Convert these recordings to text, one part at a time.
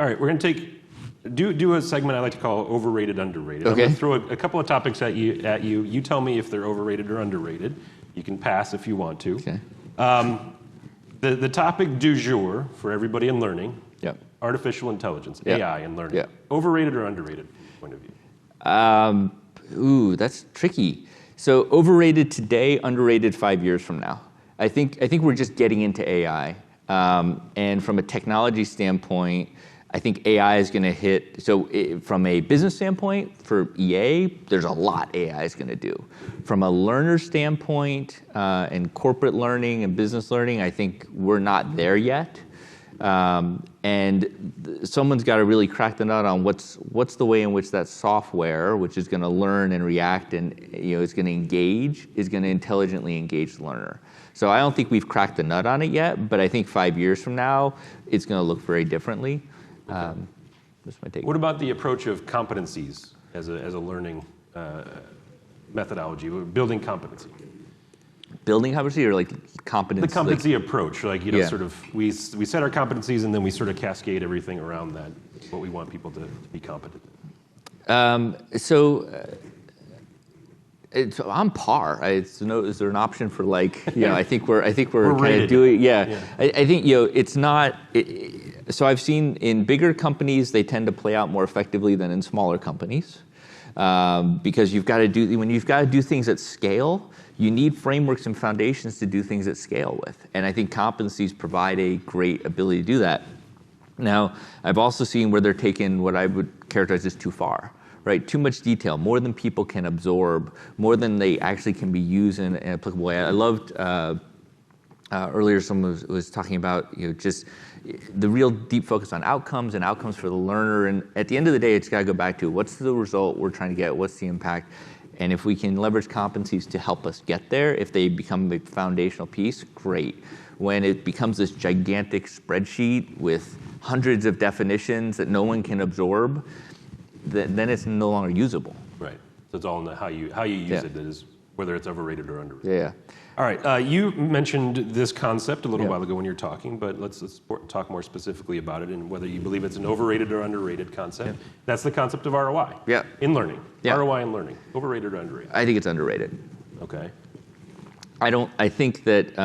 all right, we're going to do a segment I like to call Overrated Underrated. Okay. I'm going to throw a couple of topics at you. You tell me if they're overrated or underrated. You can pass if you want to. Okay. The topic du jour for everybody in learning, Yep. artificial intelligence, Yep. AI in learning. Yep. Overrated or underrated from your point of view? Ooh, that's tricky. So overrated today, underrated 5 years from now. I think we're just getting into AI. And from a technology standpoint, I think AI is going to hit, from a business standpoint, for EA, there's a lot AI is going to do. From a learner standpoint, and corporate learning and business learning, I think we're not there yet. And someone's got to really crack the nut on what's the way in which that software, which is going to learn and react and is going to engage, is going to intelligently engage the learner. So I don't think we've cracked the nut on it yet, but I think 5 years from now, it's going to look very differently. That's my take. What about the approach of competencies as a learning methodology, building competency? Building competency or like competence? The competency approach, Yeah. sort of, we set our competencies and then we sort of cascade everything around that, what we want people to be competent in. It's on par. Is there an option for I think we're kind rated. of doing. Yeah. I think it's not. So I've seen in bigger companies they tend to play out more effectively than in smaller companies, because when you've got to do things at scale, you need frameworks and foundations to do things at scale with, and I think competencies provide a great ability to do that. Now, I've also seen where they're taking what I would characterize as too far. Right, too much detail, more than people can absorb, more than they actually can be used in an applicable way. I loved earlier someone was talking about just the real deep focus on outcomes and outcomes for the learner. And at the end of the day, it's got to go back to what's the result we're trying to get, what's the impact, and if we can leverage competencies to help us get there, if they become the foundational piece, great. When it becomes this gigantic spreadsheet with hundreds of definitions that no one can absorb, then it's no longer usable. Right. So it's all in how you use it, that is, whether it's overrated or underrated. Yeah. All right. You mentioned this concept a little while ago when you were talking, but let's talk more specifically about it and whether you believe it's an overrated or underrated concept. Yeah. That's the concept of ROI. Yeah. In learning. Yeah. ROI in learning. Overrated or underrated? I think it's underrated. Okay. I think that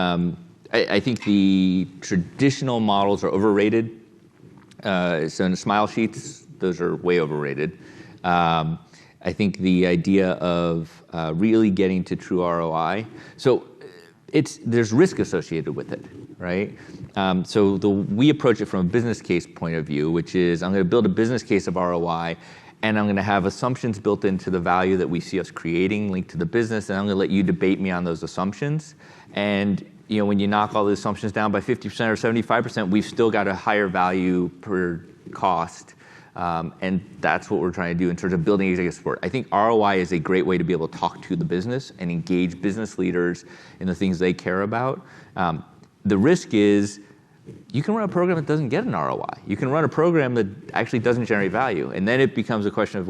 I think the traditional models are overrated. So in the smile sheets, those are way overrated. I think the idea of really getting to true ROI. So there's risk associated with it, right? So we approach it from a business case point of view, which is I'm going to build a business case of ROI, and I'm going to have assumptions built into the value that we see us creating, linked to the business, and I'm going to let you debate me on those assumptions. And when you knock all the assumptions down by 50% or 75%, we've still got a higher value per cost. And that's what we're trying to do in terms of building executive support. I think ROI is a great way to be able to talk to the business and engage business leaders in the things they care about. The risk is you can run a program that doesn't get an ROI. You can run a program that actually doesn't generate value. And then it becomes a question of,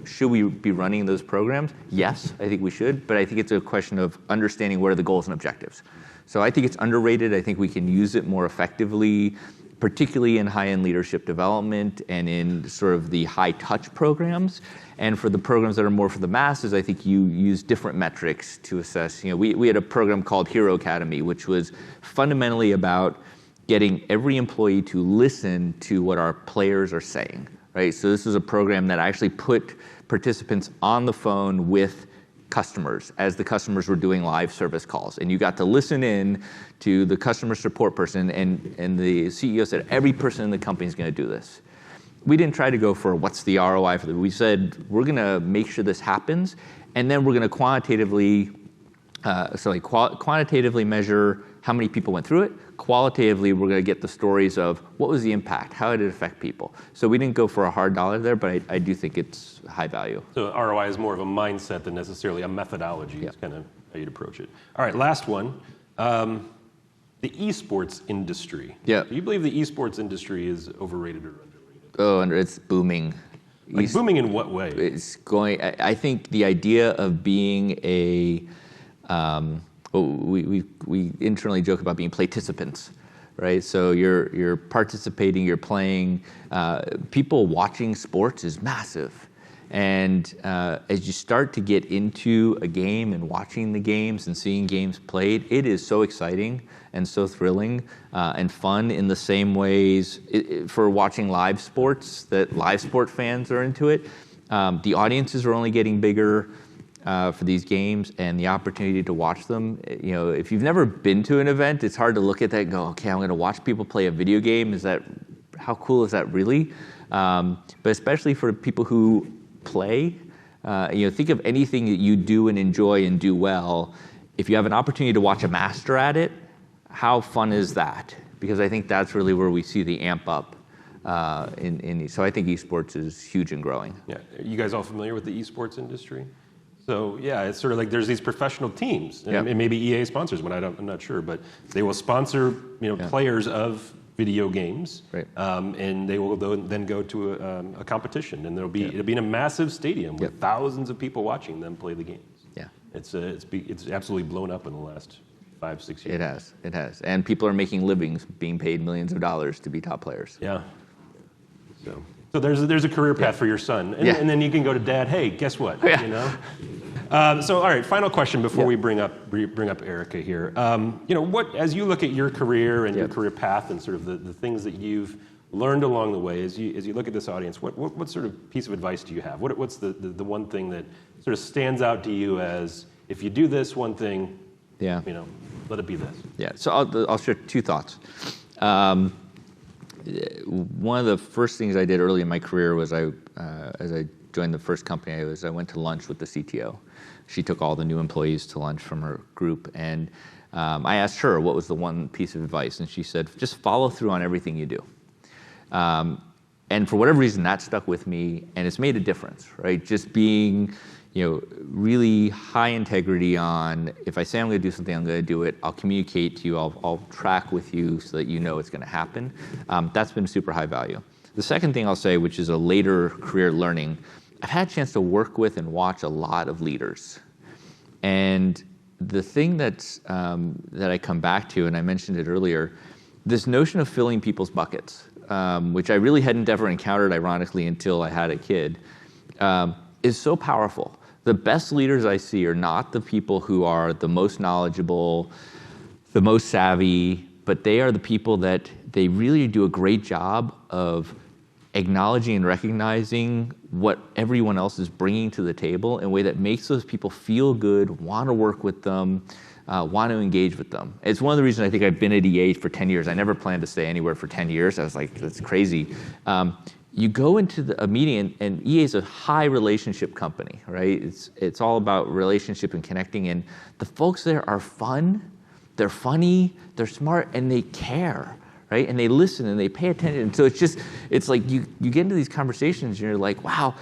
should we be running those programs? Yes, I think we should. But I think it's a question of understanding what are the goals and objectives. So I think it's underrated. I think we can use it more effectively, particularly in high-end leadership development and in sort of the high-touch programs. And for the programs that are more for the masses, I think you use different metrics to assess. We had a program called Hero Academy, which was fundamentally about getting every employee to listen to what our players are saying, right? So this was a program that actually put participants on the phone with customers as the customers were doing live service calls. And you got to listen in to the customer support person, and the CEO said, every person in the company is going to do this. We didn't try to go for what's the ROI for that. We said, we're going to make sure this happens, and then we're going to quantitatively measure how many people went through it. Qualitatively, we're going to get the stories of what was the impact, how did it affect people. So we didn't go for a hard dollar there, but I do think it's high value. So ROI is more of a mindset than necessarily a methodology. Yeah. It's kind of how you'd approach it. All right, last one. The esports industry. Yeah. Do you believe the esports industry is overrated or underrated? Oh, it's booming. Booming in what way? It's going. I think the idea of being a we internally joke about being participants, right? So you're participating, you're playing. People watching sports is massive. And as you start to get into a game and watching the games and seeing games played, it is so exciting and so thrilling and fun in the same ways for watching live sports that live sport fans are into it. The audiences are only getting bigger for these games, and the opportunity to watch them. You know, if you've never been to an event, it's hard to look at that and go, okay, I'm going to watch people play a video game. How cool is that really? But especially for people who play, think of anything that you do and enjoy and do well. If you have an opportunity to watch a master at it, how fun is that? Because I think that's really where we see the amp up. So I think esports is huge and growing. Yeah, are you guys all familiar with the esports industry? So yeah, it's sort of like there's these professional teams, and maybe EA sponsors one. I'm not sure, but they will sponsor players of video games, right. And they will then go to a competition, and it'll be in a massive stadium with thousands of people watching them play the games. Yeah, it's absolutely blown up in the last 5-6 years. It has, and people are making livings, being paid millions of dollars to be top players. Yeah. So there's a career path for your son, and then you can go to dad. Hey, guess what? Yeah. You know. So all right, final question before we bring up Erica here. What, as you look at your career and your career path and sort of the things that you've learned along the way, as you look at this audience, what sort of piece of advice do you have? What's the one thing that sort of stands out to you as, if you do this one thing, let it be this? Yeah. So I'll share two thoughts. One of the first things I did early in my career was as I joined the first company I went to lunch with the CTO. She took all the new employees to lunch from her group, and I asked her what was the one piece of advice, and she said, just follow through on everything you do. And for whatever reason, that stuck with me, and it's made a difference, right? Just being really high integrity on, if I say I'm going to do something, I'm going to do it. I'll communicate to you. I'll track with you so that you know it's going to happen. That's been super high value. The second thing I'll say, which is a later career learning, I've had a chance to work with and watch a lot of leaders. And the thing that I come back to, and I mentioned it earlier, this notion of filling people's buckets, which I really hadn't ever encountered, ironically, until I had a kid, is so powerful. The best leaders I see are not the people who are the most knowledgeable, the most savvy, but they are the people that they really do a great job of acknowledging and recognizing what everyone else is bringing to the table in a way that makes those people feel good, want to work with them, want to engage with them. It's one of the reasons I think I've been at EA for 10 years. I never planned to stay anywhere for 10 years. I was like, that's crazy. You go into a meeting, and EA is a high relationship company, right? It's all about relationship and connecting, and the folks there are fun, they're funny, they're smart, and they care, right? And they listen and they pay attention. So it's like you get into these conversations and you're like, wow,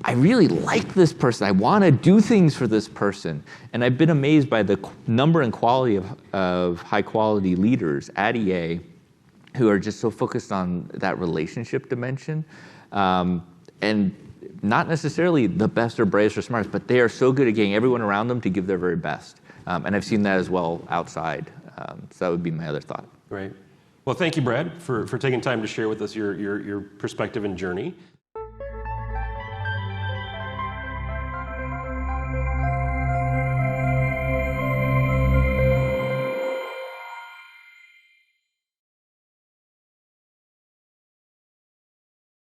I really like this person. I want to do things for this person. And I've been amazed by the number and quality of high quality leaders at EA who are just so focused on that relationship dimension, and not necessarily the best or bravest or smartest, but they are so good at getting everyone around them to give their very best. And I've seen that as well outside. So that would be my other thought. Great. Well, thank you, Brad, for taking time to share with us your perspective and journey.